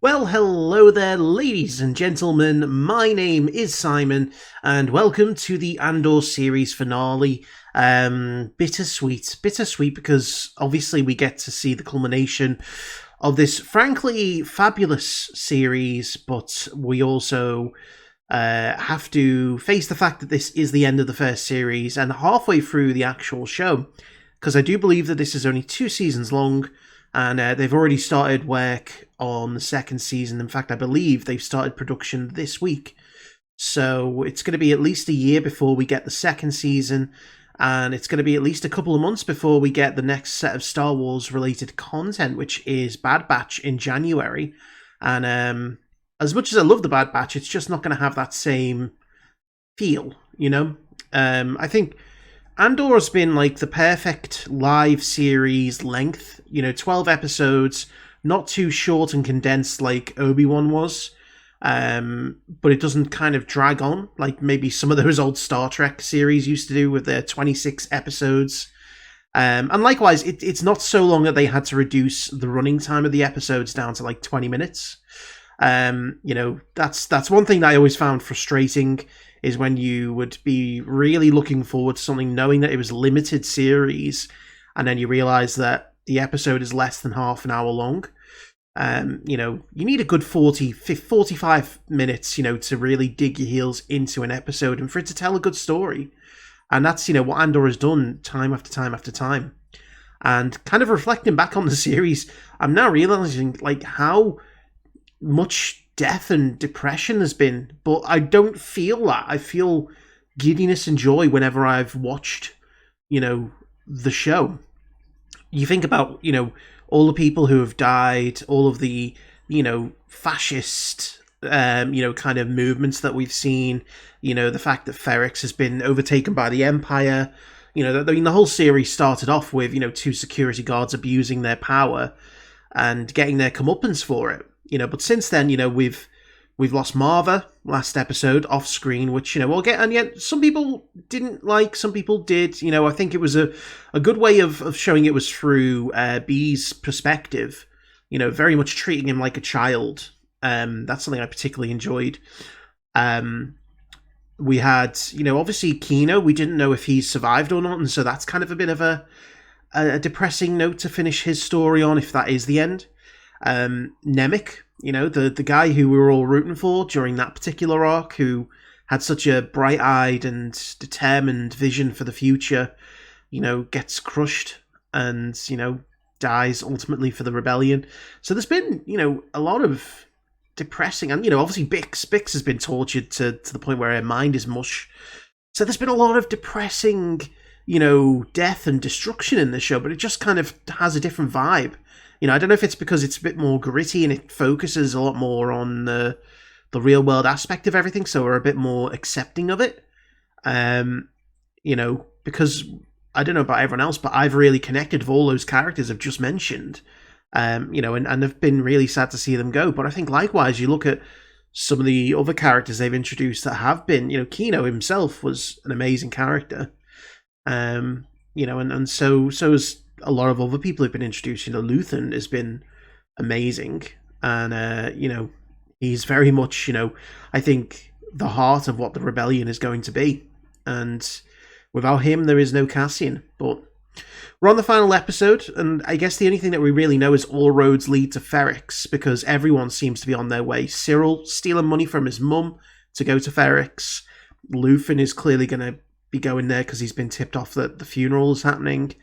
Well, hello there, ladies and gentlemen. My name is Simon, and welcome to the Andor series finale. Bittersweet because obviously we get to see the culmination of this frankly fabulous series, but we also have to face the fact that this is the end of the first series and halfway through the actual show, because I do believe that this is only 2 seasons long. And they've already started work on the second season. In fact, I believe they've started production this week. So it's going to be at least a year before we get the second season. And it's going to be at least a couple of months before we get the next set of Star Wars related content, which is Bad Batch in January. And as much as I love the Bad Batch, it's just not going to have that same feel, you know? I think Andor has been like the perfect live series length, 12 episodes, not too short and condensed like Obi-Wan was, but it doesn't kind of drag on like maybe some of those old Star Trek series used to do with their 26 episodes. And likewise, it's not so long that they had to reduce the running time of the episodes down to like 20 minutes. That's one thing that I always found frustrating, is when you would be really looking forward to something knowing that it was a limited series, and then you realise that the episode is less than half an hour long. You need a good 45 minutes, to really dig your heels into an episode and for it to tell a good story. And that's, what Andor has done time after time after time. And kind of reflecting back on the series, I'm now realising, like, how much death and depression has been, but I don't feel that. I feel giddiness and joy whenever I've watched, the show. You think about, all the people who have died, all of the, fascist, kind of movements that we've seen, the fact that Ferrix has been overtaken by the Empire. The whole series started off with, 2 security guards abusing their power and getting their comeuppance for it. But since then, we've lost Marva last episode off screen, which, we'll get, and yet some people didn't like, some people did. I think it was a good way of showing it was through B's perspective, very much treating him like a child. That's something I particularly enjoyed. We had, obviously Kino, we didn't know if he survived or not, and so that's kind of a bit of a depressing note to finish his story on, if that is the end. Nemec, the guy who we were all rooting for during that particular arc, who had such a bright-eyed and determined vision for the future, gets crushed and, dies ultimately for the rebellion. So there's been, a lot of depressing, and, obviously Bix has been tortured to the point where her mind is mush. So there's been a lot of depressing, death and destruction in the show, but it just kind of has a different vibe. I don't know if it's because it's a bit more gritty and it focuses a lot more on the real world aspect of everything, so we're a bit more accepting of it. Because I don't know about everyone else, but I've really connected with all those characters I've just mentioned. And I've been really sad to see them go. But I think likewise, you look at some of the other characters they've introduced that have been, Kino himself was an amazing character. And so is a lot of other people who've been introduced. Luthen has been amazing, and he's very much, I think, the heart of what the rebellion is going to be. And without him, there is no Cassian. But we're on the final episode, and I guess the only thing that we really know is all roads lead to Ferrix, because everyone seems to be on their way. Cyril stealing money from his mum to go to Ferrix. Luthen is clearly going to be going there because he's been tipped off that the funeral is happening.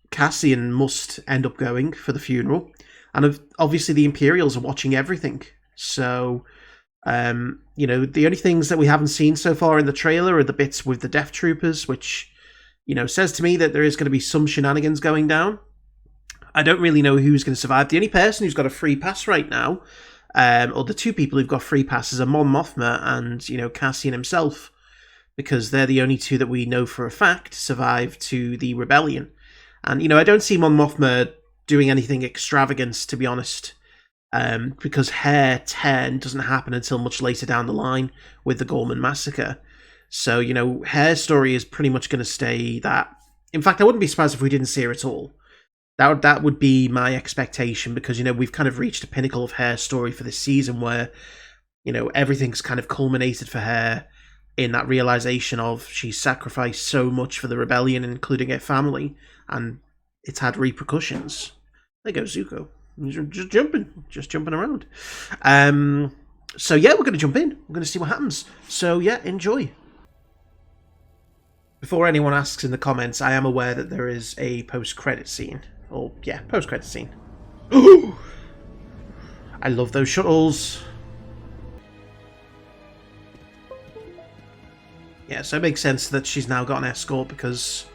Cassian must end up going for the funeral, and obviously the Imperials are watching everything. So, the only things that we haven't seen so far in the trailer are the bits with the Death Troopers, which, says to me that there is going to be some shenanigans going down. I don't really know who's going to survive. The only person who's got a free pass right now, or the 2 people who've got free passes, are Mon Mothma and, Cassian himself, because they're the only 2 that we know for a fact survived to the rebellion. And, I don't see Mon Mothma doing anything extravagant, to be honest, because her turn doesn't happen until much later down the line with the Gorman massacre. So, her story is pretty much going to stay that. In fact, I wouldn't be surprised if we didn't see her at all. That would be my expectation, because, you know, we've kind of reached a pinnacle of her story for this season where, you know, everything's kind of culminated for her in that realization of she's sacrificed so much for the rebellion, including her family, and it's had repercussions. There goes Zuko. Just jumping around. So yeah, we're going to jump in. We're going to see what happens. So yeah, enjoy. Before anyone asks in the comments, I am aware that there is a post-credit scene. Or, yeah, post-credit scene. Ooh! I love those shuttles. Yeah, so it makes sense that she's now got an escort, because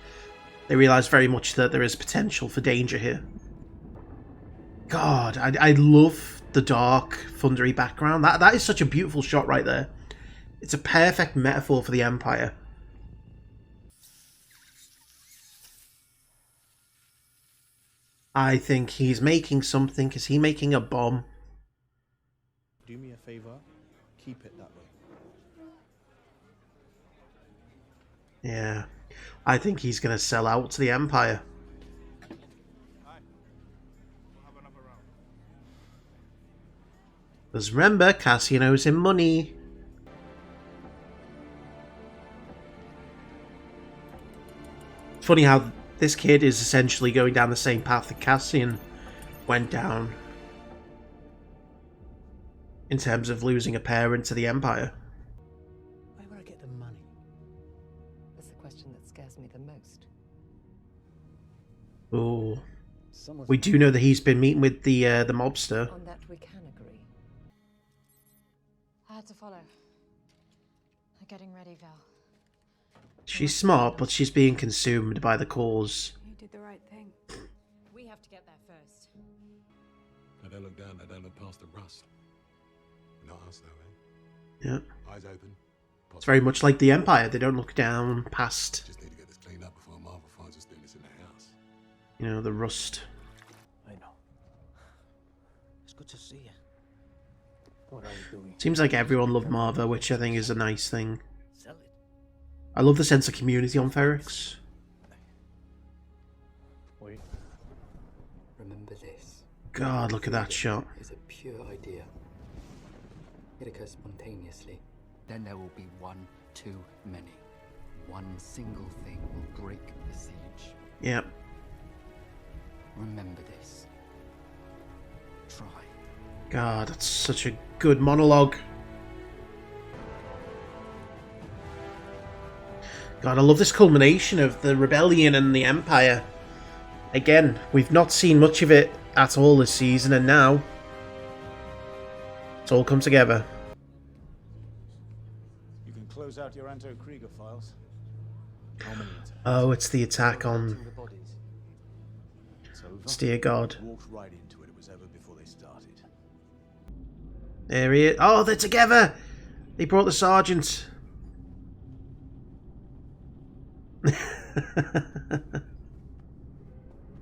they realise very much that there is potential for danger here. God, I love the dark, thundery background. That is such a beautiful shot right there. It's a perfect metaphor for the Empire. I think he's making something. Is he making a bomb? Do me a favor, keep it that way. Yeah, I think he's going to sell out to the Empire. Because remember, Cassian owes him money. It's funny how this kid is essentially going down the same path that Cassian went down in terms of losing a parent to the Empire. Where would I get the money? That's the question that scares me the most. Oh, we do know that he's been meeting with the mobster. On that we can agree. I had to follow. I'm getting ready, Val. She's smart, but she's being consumed by the cause. You did the right thing. We have to get there first. Now don't look down, don't look past the rust. Not us though, eh? Yeah. Eyes open. It's very much like the Empire. They don't look down past, Just need to get this cleaned up before Marvel finds us doing this in the house. you know, the rust. I know. It's good to see you. What are you doing? Seems like everyone loved Marva, which I think is a nice thing. Sell it. I love the sense of community on Ferrix. Wait. Remember this. God, look at that shot. It's a pure idea. It occurs spontaneously. Then there will be one too many. One single thing will break the siege. Yep. Remember this. Try. God, that's such a good monologue. God, I love this culmination of the rebellion and the Empire. Again, we've not seen much of it at all this season, and now it's all come together. You can close out your Anto-Krieger files. How many attacks? Oh, it's the attack on The bodies. It's over. Steer God. Walked right into it. It was over before they started. There he is. Oh, they're together! They brought the sergeant.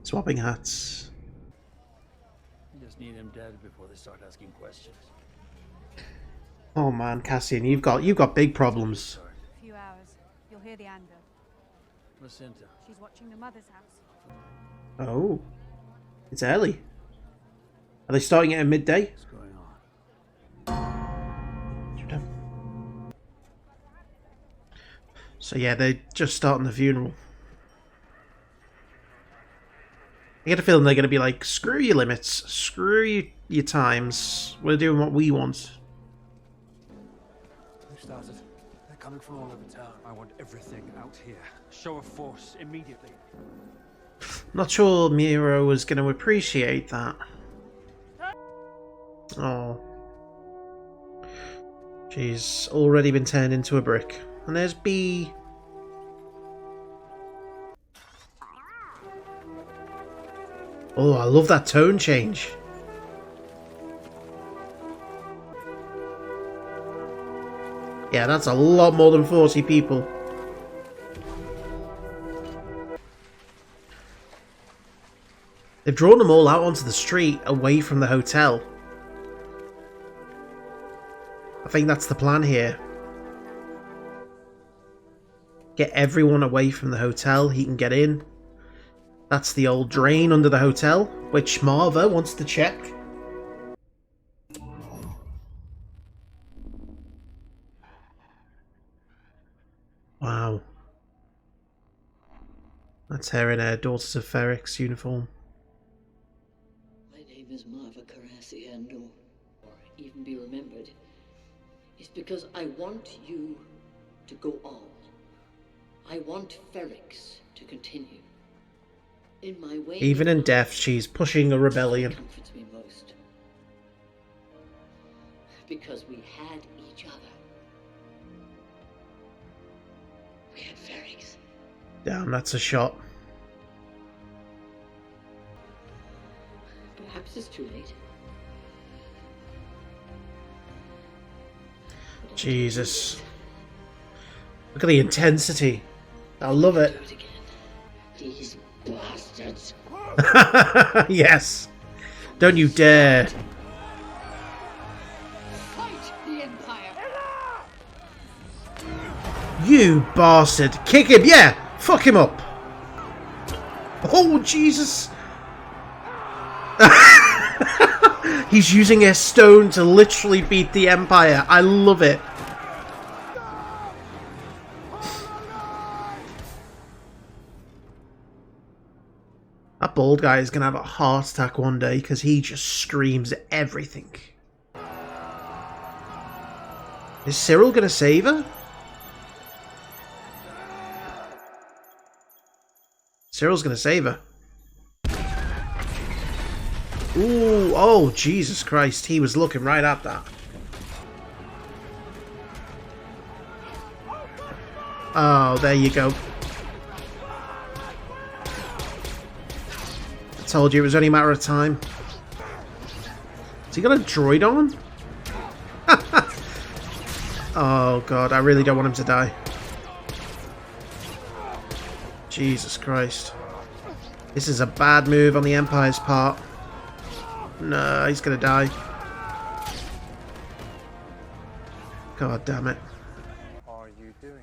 Swapping hats. You just need him dead before they start asking questions. Oh man, Cassian, you've got big problems. A few hours. You'll hear the Andor. Placenta. She's watching the mother's house. Oh, it's early. Are they starting it at midday? What's going on? So yeah, they're just starting the funeral. I get a feeling they're going to be like, screw your limits, screw your times, we're doing what we want. Who started? They're coming from all over town. I want everything out here. Show of force immediately. Not sure Miro was going to appreciate that. Oh. She's already been turned into a brick. And there's B. Oh, I love that tone change. Yeah, that's a lot more than 40 people. They've drawn them all out onto the street, away from the hotel. I think that's the plan here. Get everyone away from the hotel, he can get in. That's the old drain under the hotel, which Marva wants to check. Wow. That's her in her Daughters of Ferrix uniform. My name is Marva Carassi Andor, or even be remembered. It's because I want you to go on. I want Ferrix to continue. In my way, Even in death, she's pushing a rebellion. comforts me most. Because we had each other. We had Ferrix. Damn, that's a shot. Perhaps it's too late. Jesus. Look at the intensity. I love it. Do it again. These bastards. Yes. Don't you dare. Fight the Empire. You bastard. Kick him. Yeah. Fuck him up. Oh, Jesus. He's using a stone to literally beat the Empire. I love it. That bald guy is going to have a heart attack one day because he just screams everything. Is Cyril going to save her? Cyril's going to save her. Ooh, oh, Jesus Christ. He was looking right at that. Oh, there you go. I told you it was only a matter of time. Has he got a droid on? Oh, God. I really don't want him to die. Jesus Christ. This is a bad move on the Empire's part. No, he's gonna die. God damn it. What are you doing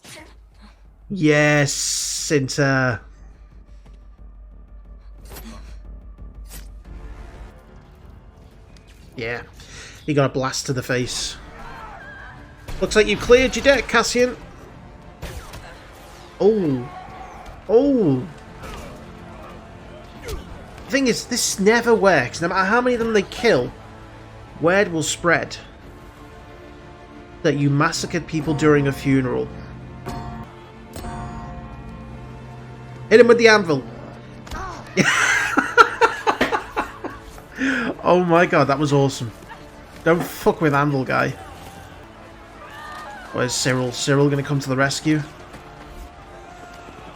here? Yes, Cinta. Yeah, he got a blast to the face. Looks like you cleared your deck, Cassian. Oh. Oh. The thing is, this never works. No matter how many of them they kill, word will spread that you massacred people during a funeral. Hit him with the anvil. Oh my god, that was awesome. Don't fuck with anvil guy. Where's Cyril? Cyril gonna come to the rescue?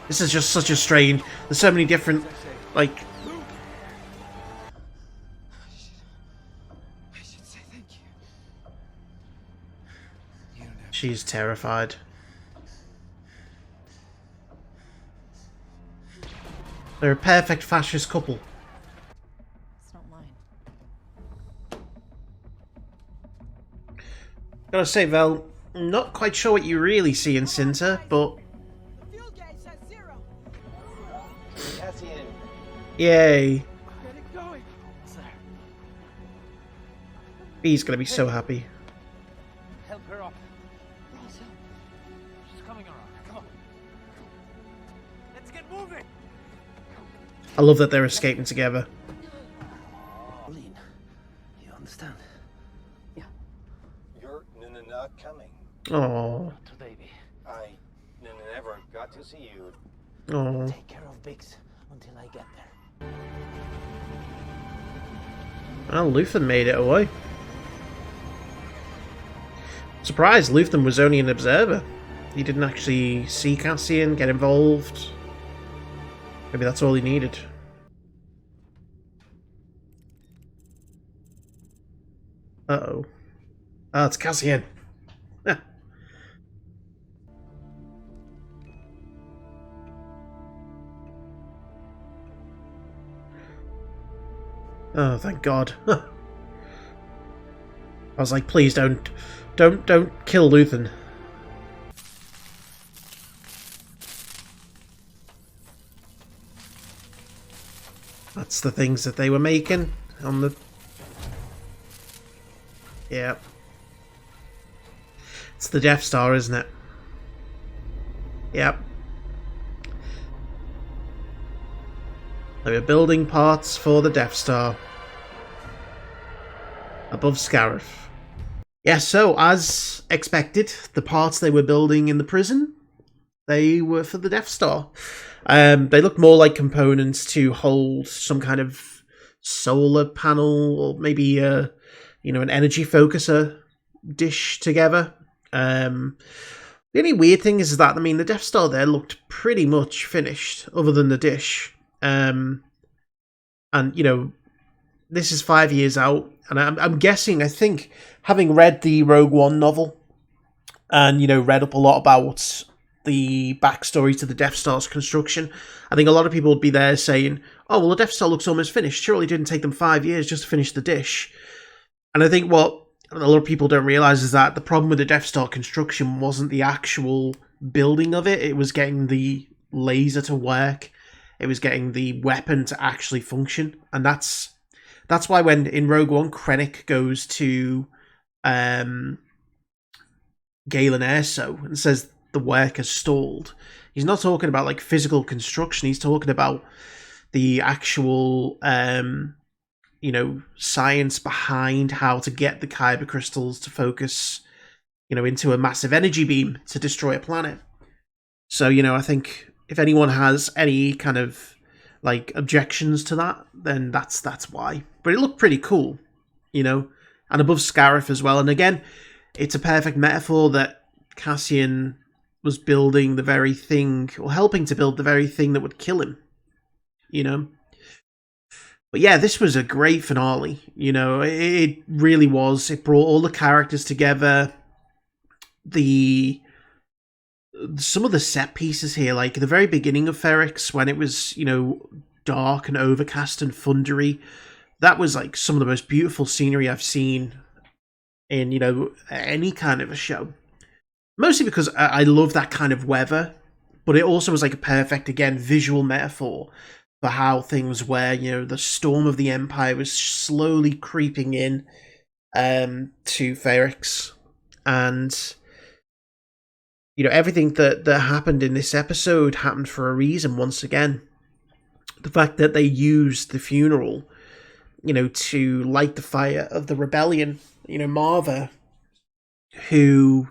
This is just such a strain. There's so many different, like... I should say thank you. She's terrified. They're a perfect fascist couple. It's not mine. Gotta say, Vel, I'm not quite sure what you really see in Cinta, but... Yay. Get it going, sir. B's gonna be so happy. Help her up. Rosa. She's coming around. Come on. Let's get moving. I love that they're escaping together. Lean, you understand? Yeah. You're not coming. Oh. Not to baby. I never got to see you. Oh. Take care of Biggs until I get there. Well, Luthen made it away. Surprised Luthen was only an observer. He didn't actually see Cassian, get involved. Maybe that's all he needed. Uh-oh. Oh, it's Cassian. Oh, thank God. I was like, please don't kill Luthen. It's the things that they were making on the... Yeah. It's the Death Star, isn't it? Yep. They were building parts for the Death Star. Above Scarif. Yeah, so as expected, the parts they were building in the prison, they were for the Death Star. They look more like components to hold some kind of solar panel or maybe an energy focuser dish together. The only weird thing is that, the Death Star there looked pretty much finished, other than the dish. And, this is 5 years out, and I'm guessing, I think, having read the Rogue One novel, and, read up a lot about the backstory to the Death Star's construction, I think a lot of people would be there saying, oh, well, the Death Star looks almost finished. Surely it didn't take them 5 years just to finish the dish. And I think what a lot of people don't realise is that the problem with the Death Star construction wasn't the actual building of it. It was getting the laser to work. It was getting the weapon to actually function. And that's why when in Rogue One, Krennic goes to Galen Erso and says the work has stalled, he's not talking about like physical construction. He's talking about the actual science behind how to get the kyber crystals to focus, into a massive energy beam to destroy a planet. So, I think if anyone has any kind of like objections to that, then that's why. But it looked pretty cool, and above Scarif as well. And again, it's a perfect metaphor that Cassian was building the very thing, or helping to build the very thing that would kill him, But yeah, this was a great finale, it really was. It brought all the characters together. Some of the set pieces here, like the very beginning of Ferrix, when it was, dark and overcast and thundery, that was like some of the most beautiful scenery I've seen in, any kind of a show. Mostly because I love that kind of weather, but it also was like a perfect, again, visual metaphor for how things were. The storm of the Empire was slowly creeping in to Ferrix, and everything that happened in this episode happened for a reason. Once again, the fact that they used the funeral, to light the fire of the rebellion. Marva, who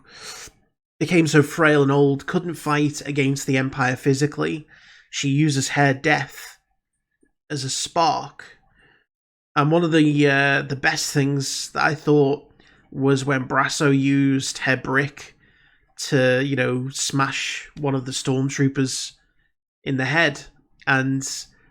became so frail and old, couldn't fight against the Empire physically. She uses her death as a spark. And one of the best things that I thought was when Brasso used her brick to, smash one of the stormtroopers in the head. And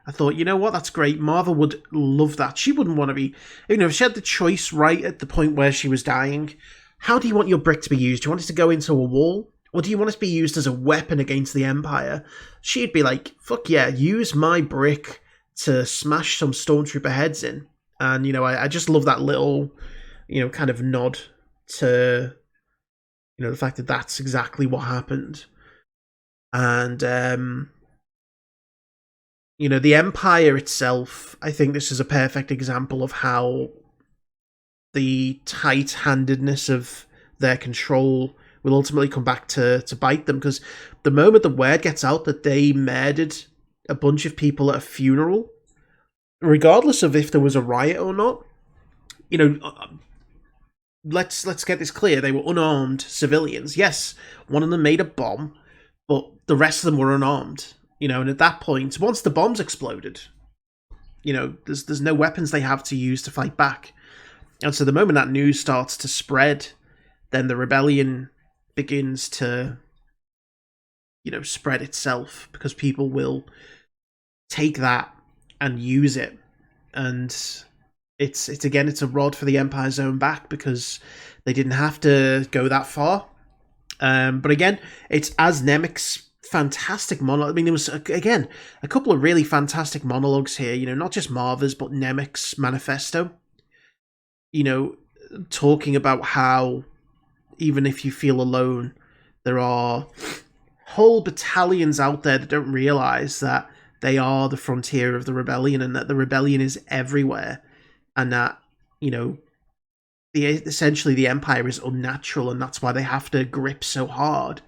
I thought, what, that's great. Marva would love that. She wouldn't want to be, if she had the choice right at the point where she was dying, how do you want your brick to be used? Do you want it to go into a wall? Or do you want it to be used as a weapon against the Empire? She'd be like, fuck yeah, use my brick to smash some stormtrooper heads in. And, I just love that little, kind of nod to, the fact that that's exactly what happened. And, the Empire itself, I think this is a perfect example of how the tight-handedness of their control will ultimately come back to bite them, because the moment the word gets out that they murdered a bunch of people at a funeral, regardless of if there was a riot or not, let's get this clear, they were unarmed civilians. Yes, one of them made a bomb, but the rest of them were unarmed, and at that point, once the bombs exploded, there's no weapons they have to use to fight back. And so the moment that news starts to spread, then the rebellion begins to, spread itself, because people will take that and use it. And it's a rod for the Empire's own back, because they didn't have to go that far. But again, it's as Nemec's fantastic monologue. There was, again, a couple of really fantastic monologues here, not just Marva's, but Nemec's manifesto. Talking about how even if you feel alone, there are whole battalions out there that don't realize that they are the frontier of the rebellion, and that the rebellion is everywhere, and that, you know, essentially the Empire is unnatural, and that's why they have to grip so hard,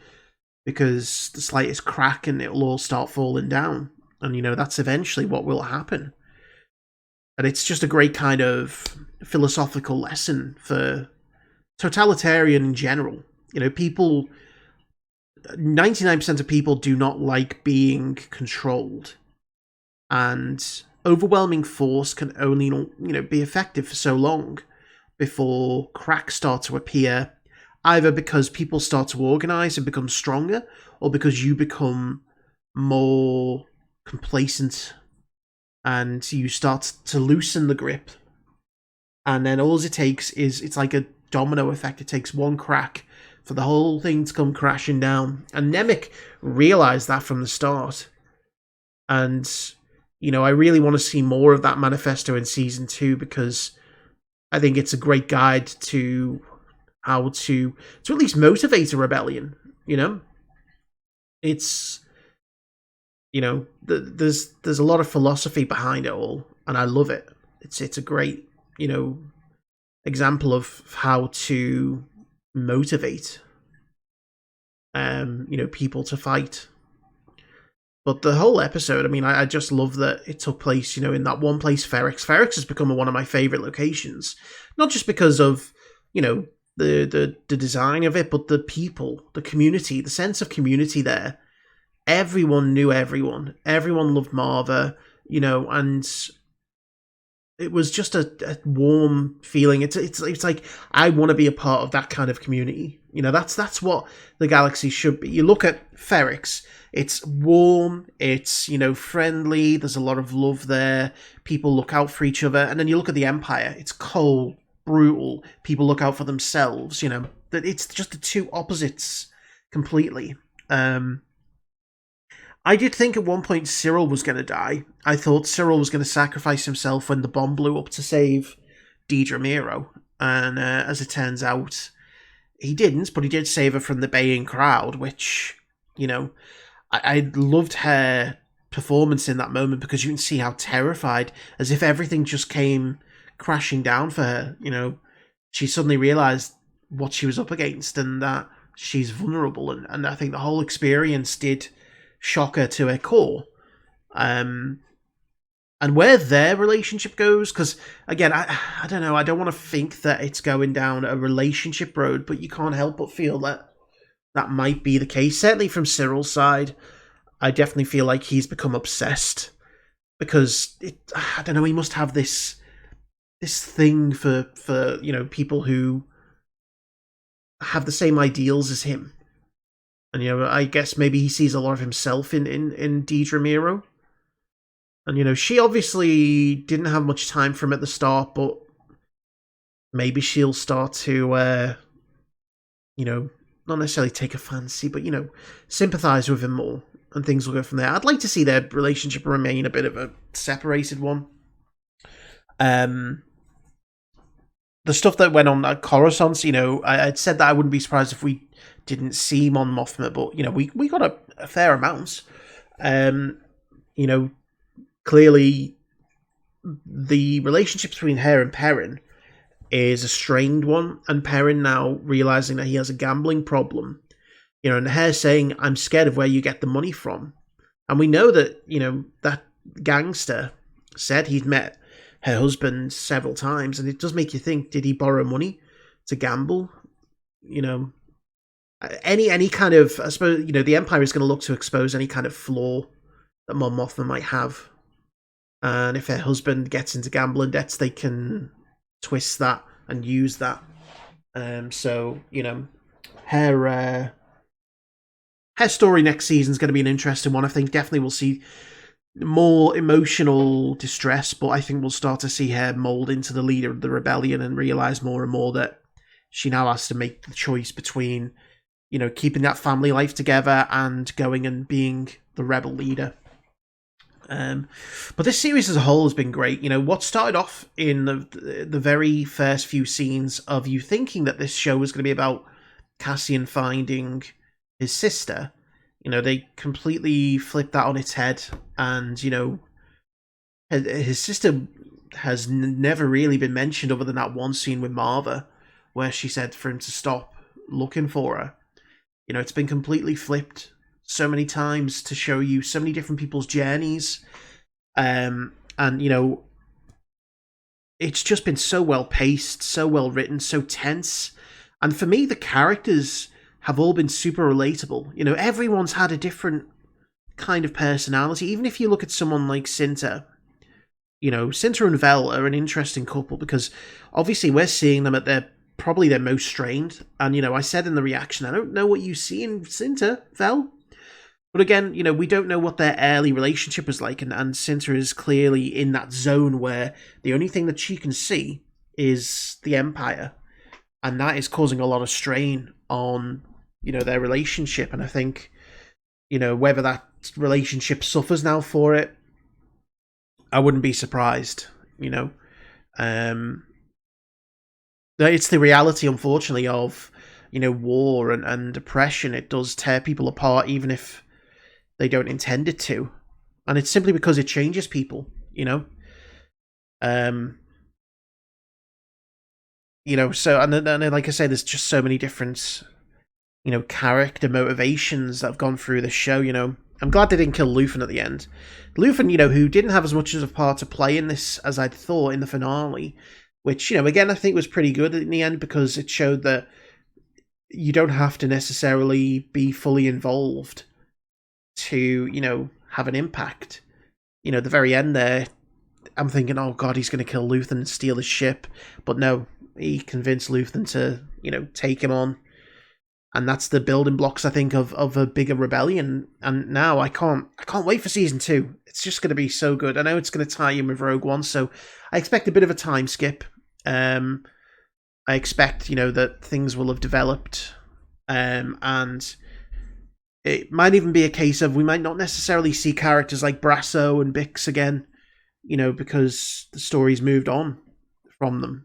because the slightest crack and it'll all start falling down. And, you know, that's eventually what will happen. And it's just a great kind of philosophical lesson for totalitarian in general. You know, 99% of people do not like being controlled. And overwhelming force can only, you know, be effective for so long before cracks start to appear, either because people start to organize and become stronger, or because you become more complacent and you start to loosen the grip. And then all it takes is, it's like a domino effect. It takes one crack for the whole thing to come crashing down. And Nemec realized that from the start. And, you know, I really want to see more of that manifesto in season 2, because I think it's a great guide to how to at least motivate a rebellion, you know? It's, you know, there's a lot of philosophy behind it all, and I love it. It's a great, you know, example of how to motivate, you know, people to fight. But the whole episode, I mean, I just love that it took place, you know, in that one place, Ferrix. Ferrix has become one of my favourite locations. Not just because of, you know, the design of it, but the people, the community, the sense of community there. Everyone knew everyone. Everyone loved Marva, you know, and it was just a warm feeling. It's like, I want to be a part of that kind of community. You know, that's what the galaxy should be. You look at Ferrix, it's warm, it's, you know, friendly, there's a lot of love there, people look out for each other. And then you look at the Empire, it's cold, brutal, people look out for themselves, you know. That it's just the two opposites completely. I did think at one point Cyril was going to die. I thought Cyril was going to sacrifice himself when the bomb blew up to save Deidre Miro. And as it turns out, he didn't, but he did save her from the baying crowd, which, you know, I loved her performance in that moment, because you can see how terrified, as if everything just came crashing down for her. You know, she suddenly realised what she was up against, and that she's vulnerable. And I think the whole experience did shock her to her core. And where their relationship goes, because again, I don't know, I don't want to think that it's going down a relationship road, but you can't help but feel that that might be the case. Certainly from Cyril's side, I definitely feel like he's become obsessed, because I don't know, he must have this thing for you know, people who have the same ideals as him. And, you know, I guess maybe he sees a lot of himself in Deidre Miro. And, you know, she obviously didn't have much time for him at the start, but maybe she'll start to, you know, not necessarily take a fancy, but, you know, sympathise with him more, and things will go from there. I'd like to see their relationship remain a bit of a separated one. The stuff that went on at Coruscant, you know, I'd said that I wouldn't be surprised if we didn't see Mon Mothma, but, you know, we got a fair amount. You know, clearly the relationship between her and Perrin is a strained one, and Perrin now realising that he has a gambling problem, you know, and her saying, I'm scared of where you get the money from. And we know that, you know, that gangster said he'd met her husband several times, and it does make you think, did he borrow money to gamble? You know, any kind of, I suppose, you know, the Empire is going to look to expose any kind of flaw that Mon Mothma might have. And if her husband gets into gambling debts, they can twist that and use that. So, you know, her story next season is going to be an interesting one. I think definitely we'll see more emotional distress, but I think we'll start to see her mold into the leader of the rebellion and realize more and more that she now has to make the choice between, you know, keeping that family life together and going and being the rebel leader. But this series as a whole has been great. You know, what started off in the very first few scenes of you thinking that this show was going to be about Cassian finding his sister, You know, they completely flipped that on its head, and, you know, his sister has never really been mentioned other than that one scene with Marva, where she said for him to stop looking for her. You know, it's been completely flipped so many times to show you so many different people's journeys. And, you know, it's just been so well paced, so well written, so tense. And for me, the characters have all been super relatable. You know, everyone's had a different kind of personality. Even if you look at someone like Cinta, you know, Cinta and Vel are an interesting couple because obviously we're seeing them at probably their most strained. And, you know, I said in the reaction, I don't know what you see in Cinta, Vel. But again, you know, we don't know what their early relationship was like, and Cinta is clearly in that zone where the only thing that she can see is the Empire. And that is causing a lot of strain on, you know, their relationship. And I think, you know, whether that relationship suffers now for it, I wouldn't be surprised, you know. It's the reality, unfortunately, of, you know, war and oppression. It does tear people apart, even if they don't intend it to. And it's simply because it changes people, you know. You know, so, and like I say, there's just so many different, you know, character motivations that have gone through the show, you know. I'm glad they didn't kill Luthen at the end. Luthen, you know, who didn't have as much of a part to play in this as I'd thought in the finale, which, you know, again, I think was pretty good in the end because it showed that you don't have to necessarily be fully involved to, you know, have an impact. You know, at the very end there, I'm thinking, oh god, he's going to kill Luthen and steal his ship. But no, he convinced Luthen to, you know, take him on. And that's the building blocks, I think, of a bigger rebellion. And now I can't wait for season 2. It's just going to be so good. I know it's going to tie in with Rogue One, so I expect a bit of a time skip. I expect, you know, that things will have developed, and it might even be a case of we might not necessarily see characters like Brasso and Bix again, you know, because the story's moved on from them.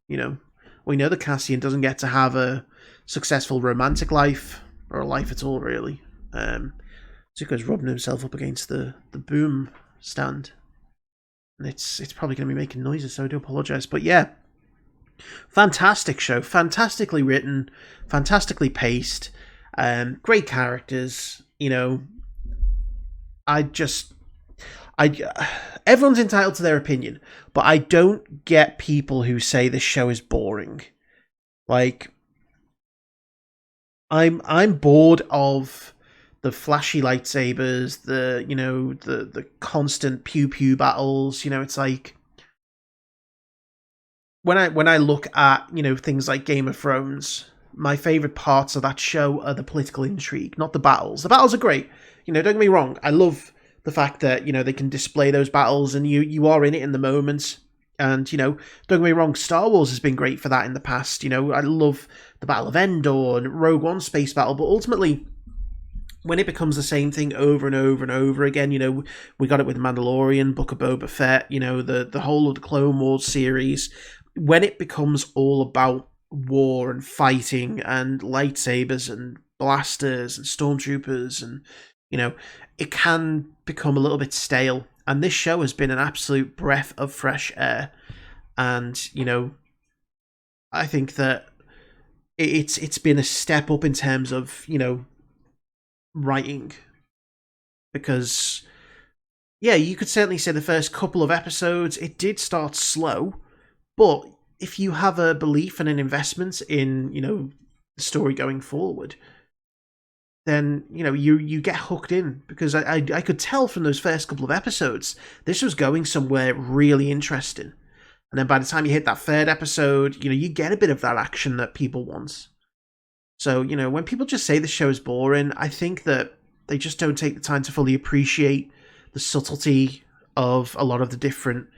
You know, we know that Cassian doesn't get to have a successful romantic life, or a life at all, really. Zuko's rubbing himself up against the boom stand, and it's probably going to be making noises, so I do apologise. But yeah, fantastic show, fantastically written, fantastically paced, great characters. You know, everyone's entitled to their opinion, but I don't get people who say this show is boring. Like, I'm bored of the flashy lightsabers, the, you know, the constant pew pew battles. You know, it's like when I look at, you know, things like Game of Thrones, my favorite parts of that show are the political intrigue, not the battles. The battles are great. You know, don't get me wrong. I love the fact that, you know, they can display those battles and you are in it in the moment. And, you know, don't get me wrong, Star Wars has been great for that in the past. You know, I love the Battle of Endor and Rogue One space battle, but ultimately, when it becomes the same thing over and over and over again, you know, we got it with Mandalorian, Book of Boba Fett, you know, the whole of the Clone Wars series. When it becomes all about war and fighting and lightsabers and blasters and stormtroopers, and, you know, it can become a little bit stale. And this show has been an absolute breath of fresh air. And, you know, I think that it's been a step up in terms of, you know, writing. Because, yeah, you could certainly say the first couple of episodes, it did start slow. But if you have a belief and an investment in, you know, the story going forward, then, you know, you get hooked in, because I could tell from those first couple of episodes this was going somewhere really interesting. And then by the time you hit that third episode, you know, you get a bit of that action that people want. So, you know, when people just say the show is boring, I think that they just don't take the time to fully appreciate the subtlety of a lot of the different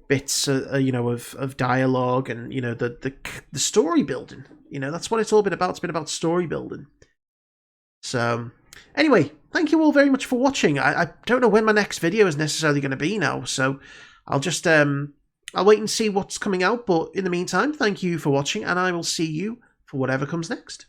bits, you know, of dialogue and, you know, the story building. You know, that's what it's all been about. It's been about story building. So, anyway, thank you all very much for watching. I don't know when my next video is necessarily going to be now, so I'll just, I'll wait and see what's coming out, but in the meantime, thank you for watching, and I will see you for whatever comes next.